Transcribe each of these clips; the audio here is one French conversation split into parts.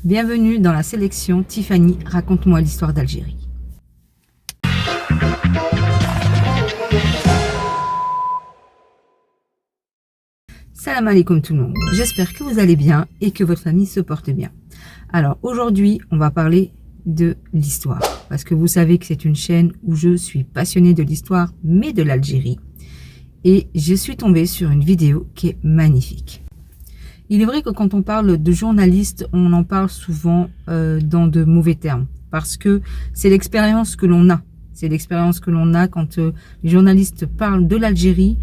Bienvenue dans la sélection Tiffany, raconte-moi l'histoire d'Algérie. Salam alaikum tout le monde, j'espère que vous allez bien et que votre famille se porte bien. Alors aujourd'hui, on va parler de l'histoire, parce que vous savez que c'est une chaîne où je suis passionnée de l'histoire, mais de l'Algérie. Et je suis tombée sur une vidéo qui est magnifique. Il est vrai que quand on parle de journalistes, on en parle souvent dans de mauvais termes, parce que c'est l'expérience que l'on a. C'est l'expérience que l'on a quand les journalistes parlent de l'Algérie.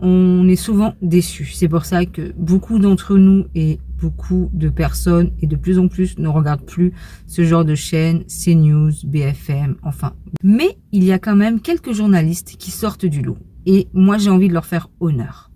On est souvent déçus. C'est pour ça que beaucoup d'entre nous et beaucoup de personnes et de plus en plus ne regardent plus ce genre de chaîne, CNews, BFM, enfin. Mais il y a quand même quelques journalistes qui sortent du lot. Et moi, j'ai envie de leur faire honneur.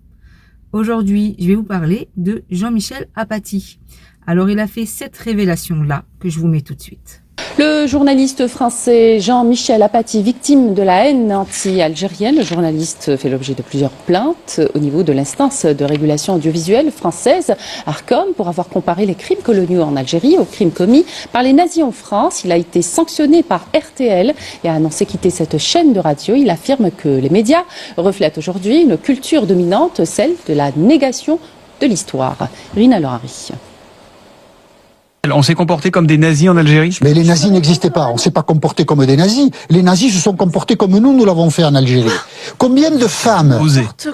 Aujourd'hui, je vais vous parler de Jean-Michel Apathy. Alors, il a fait cette révélation-là que je vous mets tout de suite. Le journaliste français Jean-Michel Apathy, victime de la haine anti-algérienne. Le journaliste fait l'objet de plusieurs plaintes au niveau de l'instance de régulation audiovisuelle française, Arcom, pour avoir comparé les crimes coloniaux en Algérie aux crimes commis par les nazis en France. Il a été sanctionné par RTL et a annoncé quitter cette chaîne de radio. Il affirme que les médias reflètent aujourd'hui une culture dominante, celle de la négation de l'histoire. Rina Lohari. On s'est comporté comme des nazis en Algérie? Mais les nazis n'existaient pas, on ne s'est pas comporté comme des nazis. Les nazis se sont comportés comme nous l'avons fait en Algérie. Combien de femmes,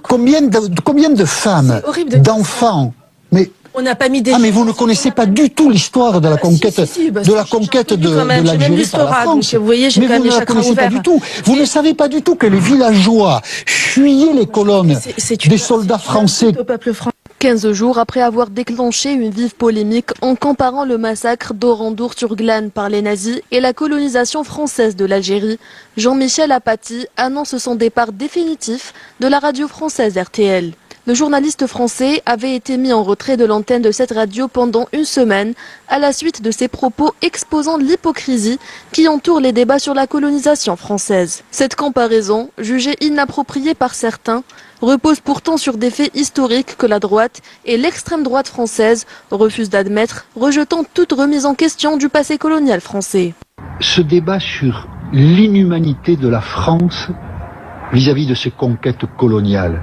combien de femmes, d'enfants, mais... On n'a pas mis des... Ah mais vous ne connaissez pas du tout l'histoire de la conquête, de l'Algérie par la France. Vous voyez, j'ai mais vous ne la connaissez pas du tout. Vous ne savez pas du tout que les villageois fuyaient les colonnes des soldats français. 15 jours après avoir déclenché une vive polémique en comparant le massacre d'Orandour sur Glane par les nazis et la colonisation française de l'Algérie, Jean-Michel Apathy annonce son départ définitif de la radio française RTL. Le journaliste français avait été mis en retrait de l'antenne de cette radio pendant une semaine à la suite de ses propos exposant l'hypocrisie qui entoure les débats sur la colonisation française. Cette comparaison, jugée inappropriée par certains, repose pourtant sur des faits historiques que la droite et l'extrême droite française refusent d'admettre, rejetant toute remise en question du passé colonial français. Ce débat sur l'inhumanité de la France vis-à-vis de ses conquêtes coloniales,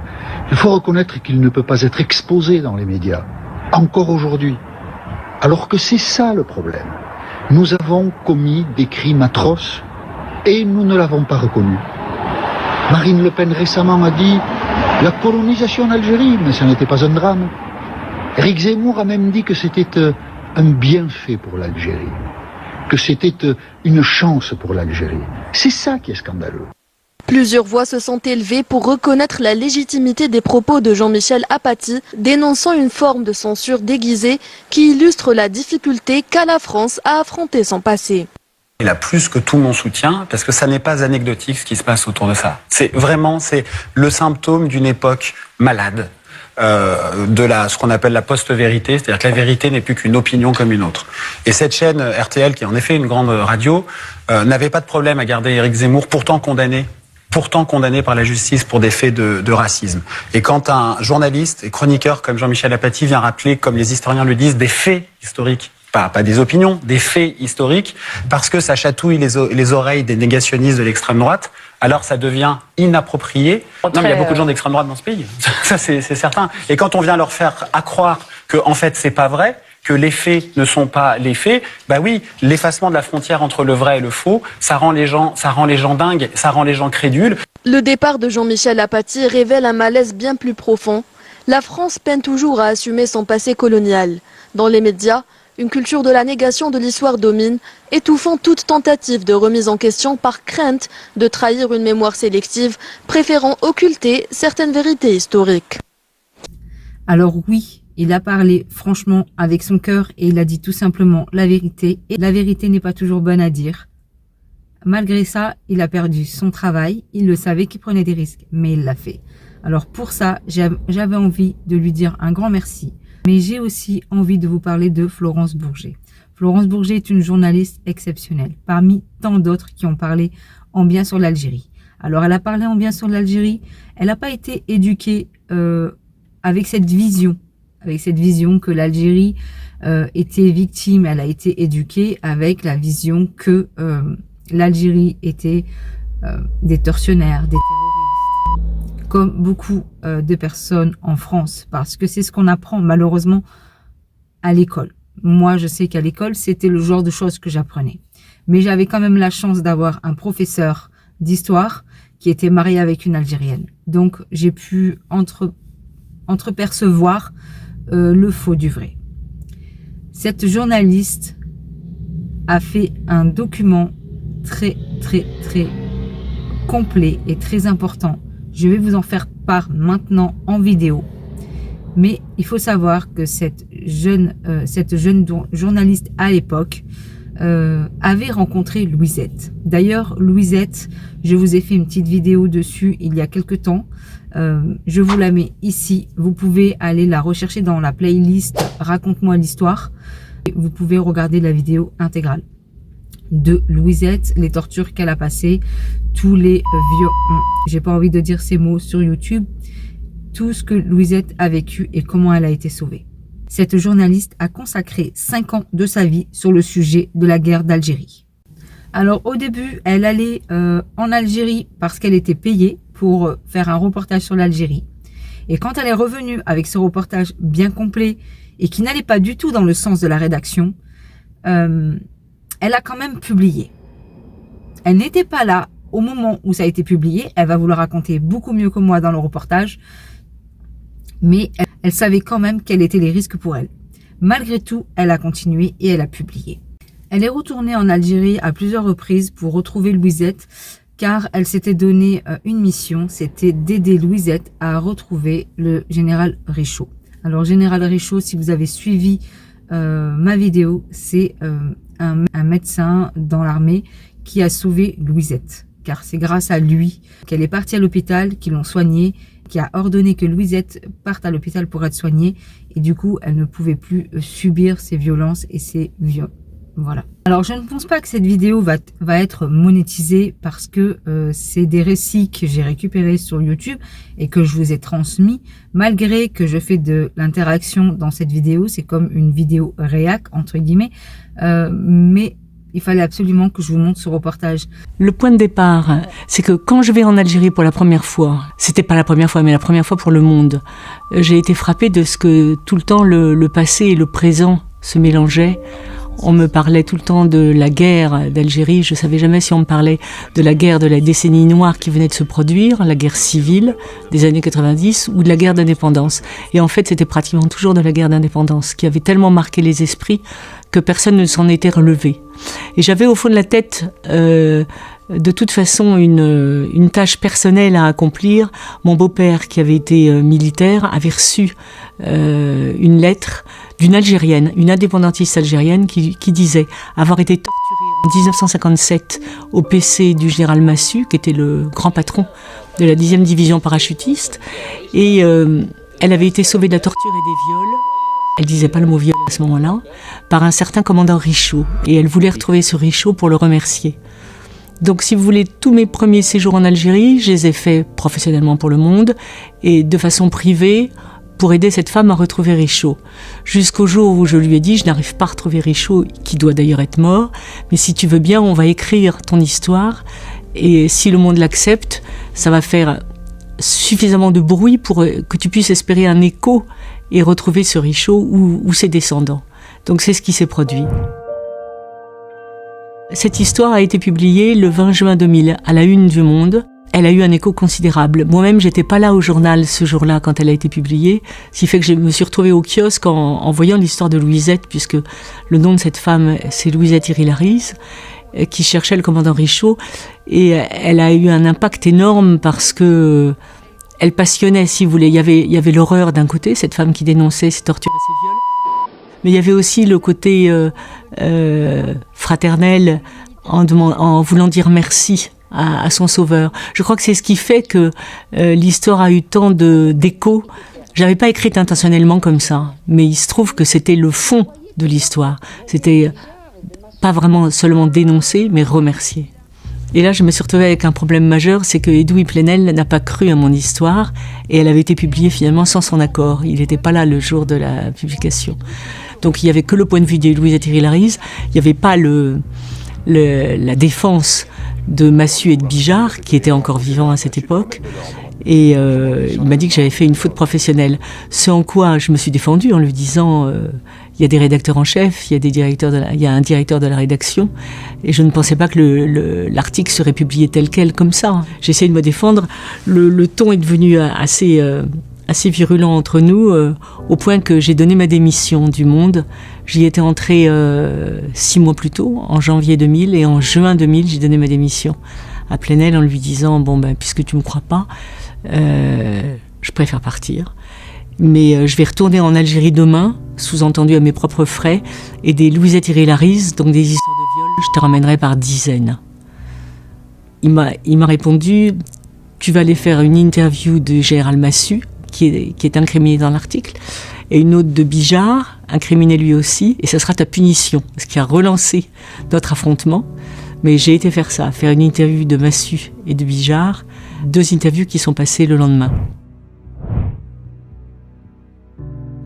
il faut reconnaître qu'il ne peut pas être exposé dans les médias, encore aujourd'hui. Alors que c'est ça le problème. Nous avons commis des crimes atroces et nous ne l'avons pas reconnu. Marine Le Pen récemment a dit la colonisation en Algérie, mais ce n'était pas un drame. Éric Zemmour a même dit que c'était un bienfait pour l'Algérie, que c'était une chance pour l'Algérie. C'est ça qui est scandaleux. Plusieurs voix se sont élevées pour reconnaître la légitimité des propos de Jean-Michel Apathy, dénonçant une forme de censure déguisée qui illustre la difficulté qu'a la France à affronter son passé. Il a plus que tout mon soutien, parce que ça n'est pas anecdotique ce qui se passe autour de ça. C'est le symptôme d'une époque malade, ce qu'on appelle la post-vérité, c'est-à-dire que la vérité n'est plus qu'une opinion comme une autre. Et cette chaîne RTL, qui est en effet une grande radio, n'avait pas de problème à garder Éric Zemmour, pourtant condamné par la justice pour des faits de racisme. Et quand un journaliste et chroniqueur comme Jean-Michel Apathy vient rappeler, comme les historiens le disent, des faits historiques, pas des opinions, des faits historiques, parce que ça chatouille les oreilles des négationnistes de l'extrême droite, alors ça devient inapproprié. Non, mais il y a beaucoup de gens d'extrême droite dans ce pays, ça c'est certain. Et quand on vient leur faire accroire que en fait c'est pas vrai, que les faits ne sont pas les faits, bah oui, l'effacement de la frontière entre le vrai et le faux, ça rend les gens dingues, ça rend les gens crédules. Le départ de Jean-Michel Apathy révèle un malaise bien plus profond. La France peine toujours à assumer son passé colonial. Dans les médias, une culture de la négation de l'histoire domine, étouffant toute tentative de remise en question par crainte de trahir une mémoire sélective, préférant occulter certaines vérités historiques. Alors oui, il a parlé franchement avec son cœur et il a dit tout simplement la vérité. Et la vérité n'est pas toujours bonne à dire. Malgré ça, il a perdu son travail. Il le savait qu'il prenait des risques, mais il l'a fait. Alors pour ça, j'avais envie de lui dire un grand merci. Mais j'ai aussi envie de vous parler de Florence Bourget. Florence Bourget est une journaliste exceptionnelle, parmi tant d'autres qui ont parlé en bien sur l'Algérie. Alors elle a parlé en bien sur l'Algérie, elle n'a pas été éduquée avec cette vision avec cette vision que l'Algérie était victime, elle a été éduquée avec la vision que l'Algérie était des tortionnaires, des terroristes, comme beaucoup de personnes en France, parce que c'est ce qu'on apprend malheureusement à l'école. Moi, je sais qu'à l'école, c'était le genre de choses que j'apprenais. Mais j'avais quand même la chance d'avoir un professeur d'histoire qui était marié avec une Algérienne. Donc, j'ai pu entrepercevoir le faux du vrai. Cette journaliste a fait un document très complet et très important. Je vais vous en faire part maintenant en vidéo. Mais il faut savoir que cette jeune journaliste à l'époque avait rencontré Louisette. D'ailleurs, Louisette, je vous ai fait une petite vidéo dessus il y a quelque temps. Je vous la mets ici. Vous pouvez aller la rechercher dans la playlist Raconte-moi l'histoire. Vous pouvez regarder la vidéo intégrale de Louisette, les tortures qu'elle a passées, tous les j'ai pas envie de dire ces mots sur YouTube, tout ce que Louisette a vécu et comment elle a été sauvée. Cette journaliste a consacré 5 ans de sa vie sur le sujet de la guerre d'Algérie. Alors au début, elle allait en Algérie parce qu'elle était payée pour faire un reportage sur l'Algérie. Et quand elle est revenue avec ce reportage bien complet et qui n'allait pas du tout dans le sens de la rédaction, elle a quand même publié. Elle n'était pas là au moment où ça a été publié. Elle va vous le raconter beaucoup mieux que moi dans le reportage. Mais elle savait quand même quels étaient les risques pour elle. Malgré tout, elle a continué et elle a publié. Elle est retournée en Algérie à plusieurs reprises pour retrouver Louisette, car elle s'était donné une mission, c'était d'aider Louisette à retrouver le général Richaud. Alors, général Richaud, si vous avez suivi ma vidéo, c'est un médecin dans l'armée qui a sauvé Louisette, car c'est grâce à lui qu'elle est partie à l'hôpital, qu'ils l'ont soignée, qui a ordonné que Louisette parte à l'hôpital pour être soignée, et du coup, elle ne pouvait plus subir ces violences et ces viols. Voilà. Alors, je ne pense pas que cette vidéo va être monétisée parce que c'est des récits que j'ai récupérés sur YouTube et que je vous ai transmis. Malgré que je fais de l'interaction dans cette vidéo, c'est comme une vidéo réac, entre guillemets, mais il fallait absolument que je vous montre ce reportage. Le point de départ, c'est que quand je vais en Algérie pour la première fois, c'était pas la première fois, mais la première fois pour le monde, j'ai été frappée de ce que tout le temps le passé et le présent se mélangeaient. On me parlait tout le temps de la guerre d'Algérie. Je savais jamais si on me parlait de la guerre de la décennie noire qui venait de se produire, la guerre civile des années 90, ou de la guerre d'indépendance. Et en fait, c'était pratiquement toujours de la guerre d'indépendance qui avait tellement marqué les esprits que personne ne s'en était relevé. Et j'avais au fond de la tête, de toute façon, une tâche personnelle à accomplir. Mon beau-père, qui avait été militaire, avait reçu une lettre d'une Algérienne, une indépendantiste algérienne qui disait avoir été torturée en 1957 au PC du général Massu, qui était le grand patron de la 10e division parachutiste, et elle avait été sauvée de la torture et des viols, elle disait pas le mot viol à ce moment-là, par un certain commandant Richaud, et elle voulait retrouver ce Richaud pour le remercier. Donc, si vous voulez, tous mes premiers séjours en Algérie, je les ai faits professionnellement pour le monde, et de façon privée, pour aider cette femme à retrouver Richaud. Jusqu'au jour où je lui ai dit, je n'arrive pas à retrouver Richaud, qui doit d'ailleurs être mort, mais si tu veux bien, on va écrire ton histoire, et si le monde l'accepte, ça va faire suffisamment de bruit pour que tu puisses espérer un écho et retrouver ce Richaud ou ses descendants. Donc c'est ce qui s'est produit. Cette histoire a été publiée le 20 juin 2000 à la une du Monde. Elle a eu un écho considérable. Moi-même, j'étais pas là au journal ce jour-là quand elle a été publiée, ce qui fait que je me suis retrouvée au kiosque en voyant l'histoire de Louisette, puisque le nom de cette femme, c'est Louisette Irilaris, qui cherchait le commandant Richaud, et elle a eu un impact énorme parce que elle passionnait, si vous voulez. Il y avait l'horreur d'un côté, cette femme qui dénonçait ses tortures et ses viols, mais il y avait aussi le côté fraternel en voulant dire merci à son sauveur. Je crois que c'est ce qui fait que l'histoire a eu tant d'écho. J'avais pas écrit intentionnellement comme ça, mais il se trouve que c'était le fond de l'histoire. C'était pas vraiment seulement dénoncer, mais remercier. Et là, je me suis retrouvée avec un problème majeur, c'est que Edoui Plenel n'a pas cru à mon histoire et elle avait été publiée finalement sans son accord. Il n'était pas là le jour de la publication. Donc il n'y avait que le point de vue de Louisa Thierry-Larize, il n'y avait pas la défense de Massu et de Bijard, qui étaient encore vivants à cette époque. Et il m'a dit que j'avais fait une faute professionnelle. Ce en quoi je me suis défendue en lui disant il y a des rédacteurs en chef, il y a un directeur de la rédaction, et je ne pensais pas que l'article serait publié tel quel comme ça. J'ai essayé de me défendre. Le ton est devenu assez virulent entre nous, au point que j'ai donné ma démission du Monde. J'y étais entrée 6 mois plus tôt, en janvier 2000, et en juin 2000, j'ai donné ma démission à Plenel en lui disant puisque tu me crois pas, je préfère partir. Mais je vais retourner en Algérie demain, sous-entendu à mes propres frais, et des Louisa Thierry-Larize, donc des histoires de viol, je te ramènerai par dizaines. Il m'a répondu, tu vas aller faire une interview de Général Massu, qui est incriminé dans l'article, et une autre de Bijard, incriminé lui aussi, et ça sera ta punition, ce qui a relancé notre affrontement. Mais j'ai été faire une interview de Massu et de Bijard, 2 interviews qui sont passées le lendemain.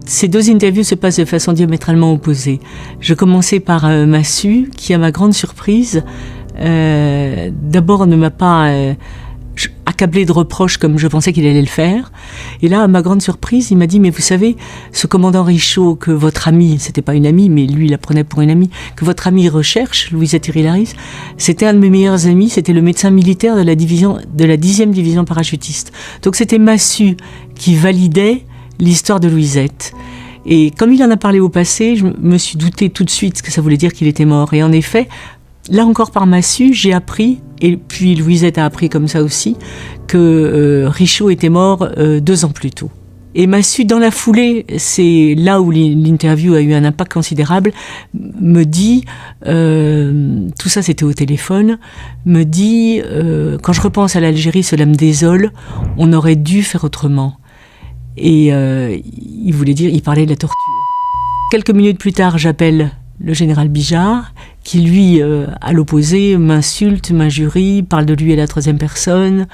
Ces 2 interviews se passent de façon diamétralement opposée. Je commençais par Massu, qui, à ma grande surprise, d'abord ne m'a pas accablé de reproches comme je pensais qu'il allait le faire. Et là, à ma grande surprise, il m'a dit, mais vous savez, ce commandant Richaud, que votre ami, c'était pas une amie, mais lui, il la prenait pour une amie, que votre ami recherche, Louisa Thierry-Larize, c'était un de mes meilleurs amis, c'était le médecin militaire de la 10e division parachutiste. Donc c'était Massu qui validait l'histoire de Louisette. Et comme il en a parlé au passé, je me suis douté tout de suite que ça voulait dire qu'il était mort. Et en effet, là encore par Massu, j'ai appris, et puis Louisette a appris comme ça aussi, que Richaud était mort 2 ans plus tôt. Et Massu, dans la foulée, c'est là où l'interview a eu un impact considérable, me dit, tout ça c'était au téléphone, me dit, quand je repense à l'Algérie, cela me désole, on aurait dû faire autrement. Et il parlait de la torture. Quelques minutes plus tard, j'appelle le général Bijard, qui lui, à l'opposé, m'insulte, m'injurie, parle de lui à la 3e personne.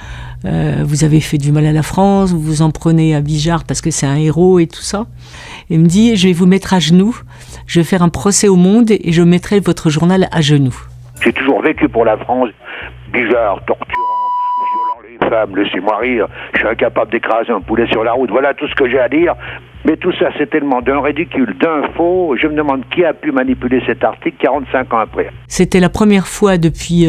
Vous avez fait du mal à la France, vous vous en prenez à Bijard parce que c'est un héros et tout ça. Et me dit, je vais vous mettre à genoux, je vais faire un procès au Monde et je mettrai votre journal à genoux. J'ai toujours vécu pour la France. Bijard, torturant, violant les femmes, laissez-moi rire, je suis incapable d'écraser un poulet sur la route. Voilà tout ce que j'ai à dire. Mais tout ça, c'est tellement d'un ridicule, d'un faux. Je me demande qui a pu manipuler cet article 45 ans après. C'était la première fois depuis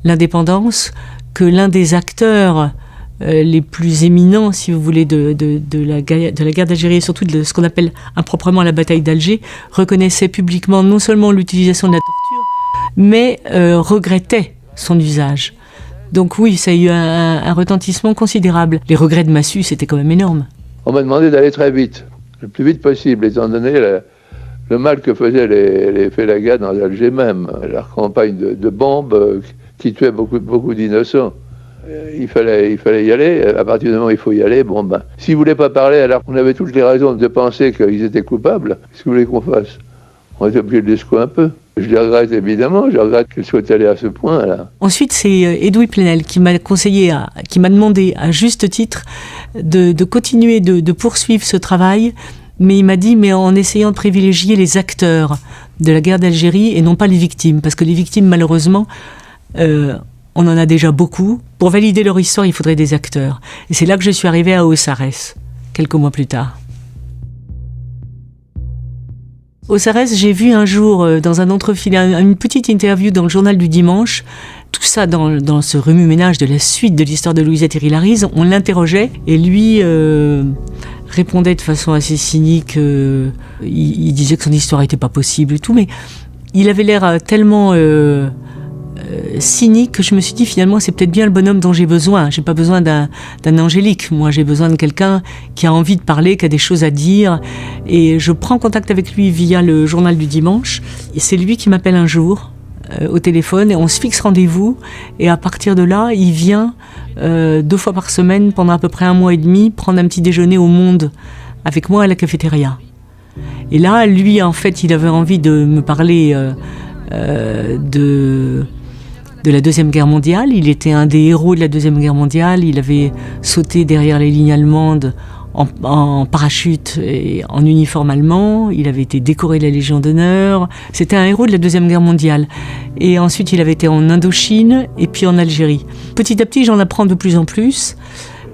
l'indépendance que l'un des acteurs les plus éminents, si vous voulez, de la guerre d'Algérie, et surtout de ce qu'on appelle improprement la bataille d'Alger, reconnaissait publiquement non seulement l'utilisation de la torture, mais regrettait son usage. Donc oui, ça a eu un retentissement considérable. Les regrets de Massu, c'était quand même énorme. On m'a demandé d'aller très vite, le plus vite possible, étant donné le mal que faisaient les Félagas dans Alger même, leur campagne de bombes qui tuait beaucoup d'innocents. Il fallait y aller. À partir du moment où il faut y aller, s'ils ne voulaient pas parler alors qu'on avait toutes les raisons de penser qu'ils étaient coupables, qu'est-ce que vous voulez qu'on fasse? On était obligé de les secouer un peu. Je les regrette évidemment, je regrette qu'ils soient allés à ce point-là. Ensuite, c'est Edoui Plenel qui m'a qui m'a demandé à juste titre de continuer de poursuivre ce travail, mais il m'a dit, mais en essayant de privilégier les acteurs de la guerre d'Algérie et non pas les victimes, parce que les victimes, malheureusement, on en a déjà beaucoup. Pour valider leur histoire, il faudrait des acteurs. Et c'est là que je suis arrivée à Osarès, quelques mois plus tard. Osarès, j'ai vu un jour, dans un entrefilé, une petite interview dans le journal du dimanche, tout ça dans ce remue-ménage de la suite de l'histoire de Louisa Thierry-Larize. On l'interrogeait et lui répondait de façon assez cynique. Il disait que son histoire n'était pas possible et tout, mais il avait l'air tellement cynique que je me suis dit, finalement, c'est peut-être bien le bonhomme dont j'ai besoin. J'ai pas besoin d'un angélique. Moi, j'ai besoin de quelqu'un qui a envie de parler, qui a des choses à dire. Et je prends contact avec lui via le journal du dimanche. Et c'est lui qui m'appelle un jour au téléphone et on se fixe rendez-vous. Et à partir de là, il vient 2 fois par semaine pendant à peu près 1 mois et demi prendre un petit déjeuner au Monde avec moi à la cafétéria. Et là, lui, en fait, il avait envie de me parler de la Deuxième Guerre mondiale. Il était un des héros de la Deuxième Guerre mondiale. Il avait sauté derrière les lignes allemandes en parachute et en uniforme allemand. Il avait été décoré de la Légion d'honneur. C'était un héros de la Deuxième Guerre mondiale. Et ensuite, il avait été en Indochine et puis en Algérie. Petit à petit, j'en apprends de plus en plus.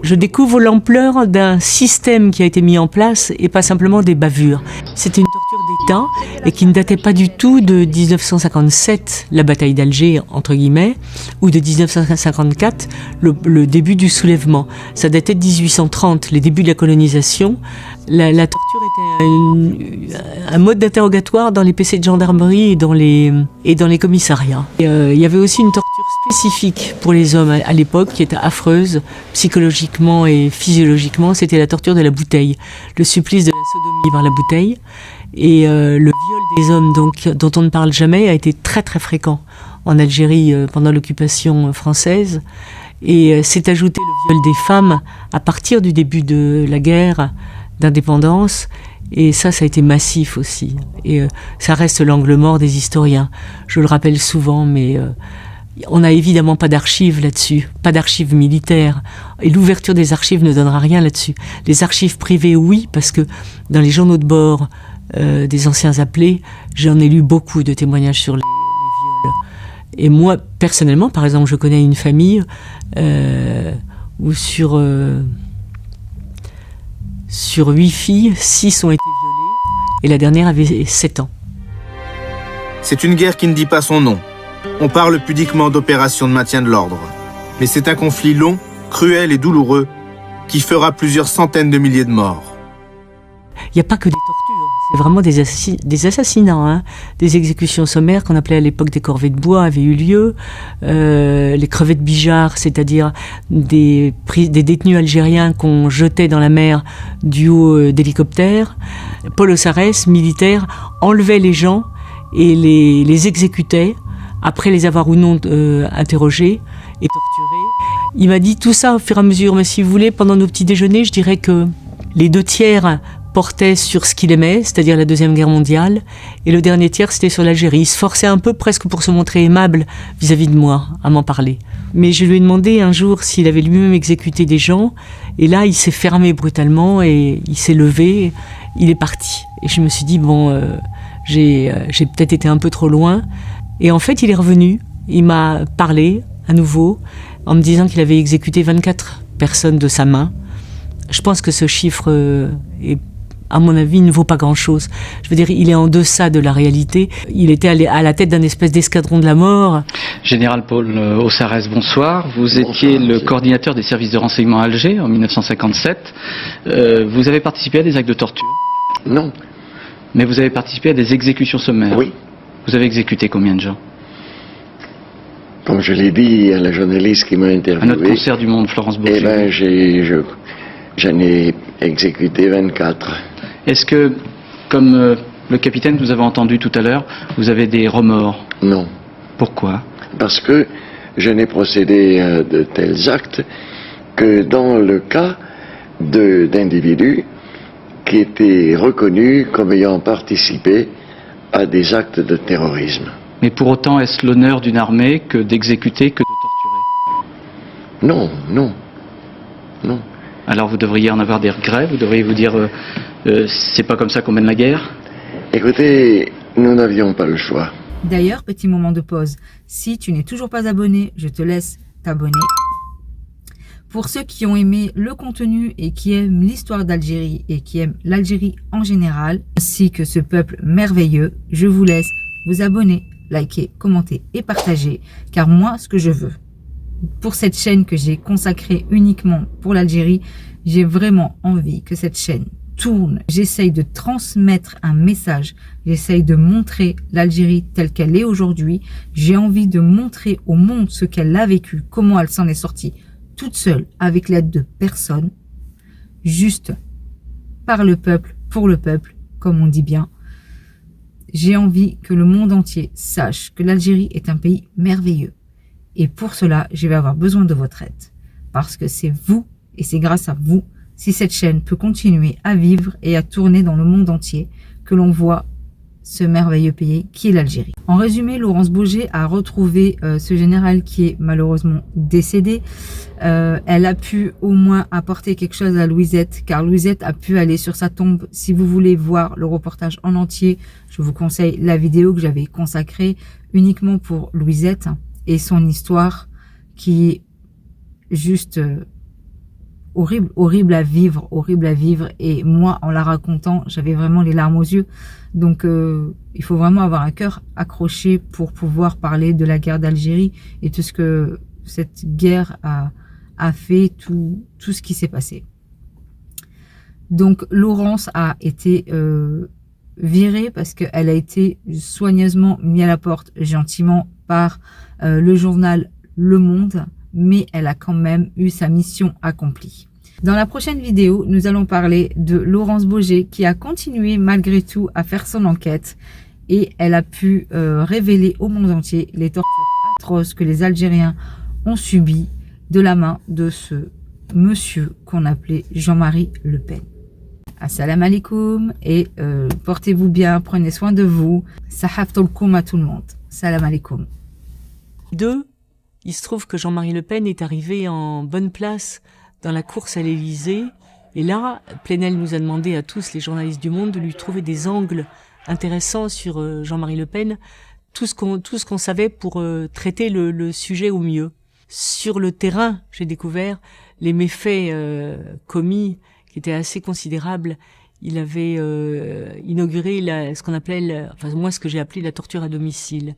Je découvre l'ampleur d'un système qui a été mis en place et pas simplement des bavures. C'était une torture d'État et qui ne datait pas du tout de 1957, la bataille d'Alger, entre guillemets, ou de 1954, le début du soulèvement. Ça datait de 1830, les débuts de la colonisation. La torture était un mode d'interrogatoire dans les PC de gendarmerie et dans les commissariats. Il y avait aussi une torture spécifique pour les hommes à l'époque qui était affreuse, psychologiquement et physiologiquement. C'était la torture de la bouteille, le supplice de la sodomie par la bouteille. Et le viol des hommes, donc, dont on ne parle jamais, a été très très fréquent en Algérie pendant l'occupation française. Et s'est ajouté le viol des femmes à partir du début de la guerre d'indépendance, et ça a été massif aussi. Et ça reste l'angle mort des historiens. Je le rappelle souvent, mais on n'a évidemment pas d'archives là-dessus, pas d'archives militaires. Et l'ouverture des archives ne donnera rien là-dessus. Les archives privées, oui, parce que dans les journaux de bord des anciens appelés, j'en ai lu beaucoup de témoignages sur les viols. Et moi, personnellement, par exemple, je connais une famille où sur 8 filles, 6 ont été violées et la dernière avait 7 ans. C'est une guerre qui ne dit pas son nom. On parle pudiquement d'opération de maintien de l'ordre. Mais c'est un conflit long, cruel et douloureux qui fera plusieurs centaines de milliers de morts. Il n'y a pas que des tortures, c'est vraiment des assassinats, hein. Des exécutions sommaires qu'on appelait à l'époque des corvées de bois avaient eu lieu. Les crevettes Bijar, c'est-à-dire des détenus algériens qu'on jetait dans la mer du haut d'hélicoptères. Paul Ossarès, militaire, enlevait les gens et les exécutait après les avoir ou non interrogés et torturés. Il m'a dit tout ça au fur et à mesure, mais si vous voulez, pendant nos petits déjeuners, je dirais que les 2 tiers portait sur ce qu'il aimait, c'est-à-dire la Deuxième Guerre mondiale, et le dernier tiers, c'était sur l'Algérie. Il se forçait un peu, presque pour se montrer aimable vis-à-vis de moi, à m'en parler. Mais je lui ai demandé un jour s'il avait lui-même exécuté des gens, et là, il s'est fermé brutalement, et il s'est levé, il est parti. Et je me suis dit, bon, j'ai peut-être été un peu trop loin. Et en fait, il est revenu, il m'a parlé à nouveau, en me disant qu'il avait exécuté 24 personnes de sa main. Je pense que ce chiffre à mon avis, ne vaut pas grand-chose. Je veux dire, il est en deçà de la réalité. Il était à la tête d'un espèce d'escadron de la mort. Général Paul Ossarès, bonsoir. Vous étiez le coordinateur des services de renseignement à Alger en 1957. Vous avez participé à des actes de torture? Non. Mais vous avez participé à des exécutions sommaires? Oui. Vous avez exécuté combien de gens? Comme je l'ai dit à la journaliste qui m'a interviewé... À notre concert du Monde, Florence Bourget. Eh bien, j'en ai exécuté 24. Est-ce que, comme le capitaine que nous avons entendu tout à l'heure, vous avez des remords? Non. Pourquoi? Parce que je n'ai procédé à de tels actes que dans le cas d'individus qui étaient reconnus comme ayant participé à des actes de terrorisme. Mais pour autant, est-ce l'honneur d'une armée que d'exécuter, que de torturer? Non, non, non. Alors vous devriez en avoir des regrets, vous devriez vous dire c'est pas comme ça qu'on mène la guerre? Écoutez, nous n'avions pas le choix. D'ailleurs, petit moment de pause, si tu n'es toujours pas abonné, je te laisse t'abonner. Pour ceux qui ont aimé le contenu et qui aiment l'histoire d'Algérie et qui aiment l'Algérie en général, ainsi que ce peuple merveilleux, je vous laisse vous abonner, liker, commenter et partager, car moi, ce que je veux, pour cette chaîne que j'ai consacrée uniquement pour l'Algérie, j'ai vraiment envie que cette chaîne tourne. J'essaye de transmettre un message, j'essaye de montrer l'Algérie telle qu'elle est aujourd'hui. J'ai envie de montrer au monde ce qu'elle a vécu, comment elle s'en est sortie toute seule, avec l'aide de personne, juste par le peuple, pour le peuple, comme on dit bien. J'ai envie que le monde entier sache que l'Algérie est un pays merveilleux. Et pour cela, je vais avoir besoin de votre aide. Parce que c'est vous, et c'est grâce à vous, si cette chaîne peut continuer à vivre et à tourner dans le monde entier, que l'on voit ce merveilleux pays qui est l'Algérie. En résumé, Laurence Bourget a retrouvé ce général qui est malheureusement décédé. Elle a pu au moins apporter quelque chose à Louisette, car Louisette a pu aller sur sa tombe. Si vous voulez voir le reportage en entier, je vous conseille la vidéo que j'avais consacrée uniquement pour Louisette et son histoire qui est juste horrible à vivre. Et moi, en la racontant, j'avais vraiment les larmes aux yeux. Donc, il faut vraiment avoir un cœur accroché pour pouvoir parler de la guerre d'Algérie et tout ce que cette guerre a fait, tout ce qui s'est passé. Donc, Laurence a été virée parce qu'elle a été soigneusement mise à la porte gentiment par le journal Le Monde, mais elle a quand même eu sa mission accomplie. Dans la prochaine vidéo, nous allons parler de Laurence Bourget qui a continué malgré tout à faire son enquête et elle a pu révéler au monde entier les tortures atroces que les Algériens ont subies de la main de ce monsieur qu'on appelait Jean-Marie Le Pen. Assalamu alaikum et portez-vous bien, prenez soin de vous. Sahaftoulkoum à tout le monde. Salam alaikum. 2. Il se trouve que Jean-Marie Le Pen est arrivé en bonne place dans la course à l'Élysée. Et là, Plenel nous a demandé à tous les journalistes du monde de lui trouver des angles intéressants sur Jean-Marie Le Pen, tout ce qu'on savait pour traiter le sujet au mieux. Sur le terrain, j'ai découvert les méfaits commis qui étaient assez considérables. Il avait inauguré ce qu'on appelait, ce que j'ai appelé la torture à domicile.